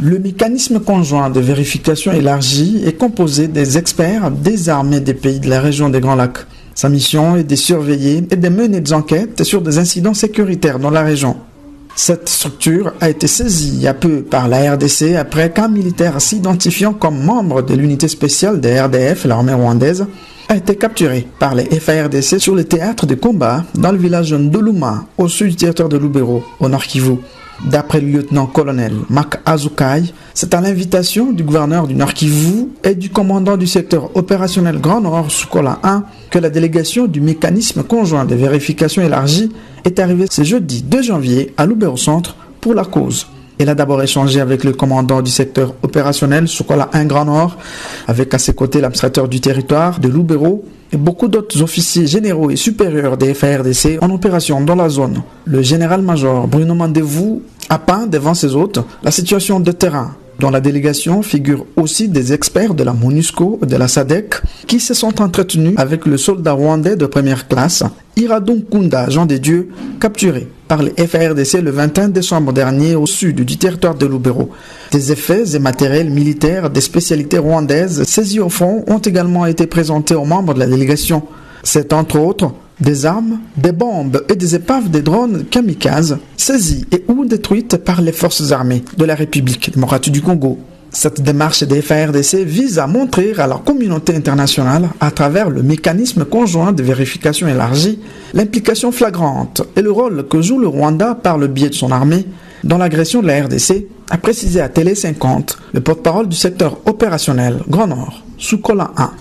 Le mécanisme conjoint de vérification élargie est composé des experts des armées des pays de la région des Grands Lacs. Sa mission est de surveiller et de mener des enquêtes sur des incidents sécuritaires dans la région. Cette structure a été saisie il y a peu par la RDC après qu'un militaire s'identifiant comme membre de l'unité spéciale des RDF, l'armée rwandaise, a été capturé par les FARDC sur le théâtre de combat dans le village de Ndoluma, au sud du territoire de Lubero, au Nord Kivu. D'après le lieutenant-colonel Mak Azukai, c'est à l'invitation du gouverneur du Nord Kivu et du commandant du secteur opérationnel Grand Nord Sukola 1 que la délégation du mécanisme conjoint de vérification élargie est arrivée ce jeudi 2 janvier à Lubero Centre pour la cause. Elle a d'abord échangé avec le commandant du secteur opérationnel Sukola 1 Grand Nord, avec à ses côtés l'administrateur du territoire de Lubero et beaucoup d'autres officiers généraux et supérieurs des FARDC en opération dans la zone. Le général-major Bruno Mandevou a peint devant ses hôtes la situation de terrain. Dans la délégation figurent aussi des experts de la MONUSCO et de la SADC qui se sont entretenus avec le soldat rwandais de première classe, Iradon Kunda, Jean des Dieux, capturé par les FARDC le 21 décembre dernier au sud du territoire de Lubero. Des effets et matériels militaires des spécialités rwandaises saisis au front ont également été présentés aux membres de la délégation. C'est entre autres des armes, des bombes et des épaves de drones kamikazes saisies et ou détruites par les forces armées de la République démocratique du Congo. Cette démarche des FARDC vise à montrer à la communauté internationale, à travers le mécanisme conjoint de vérification élargie, l'implication flagrante et le rôle que joue le Rwanda par le biais de son armée dans l'agression de la RDC, a précisé à Télé 50 le porte-parole du secteur opérationnel Grand Nord, Sukola 1.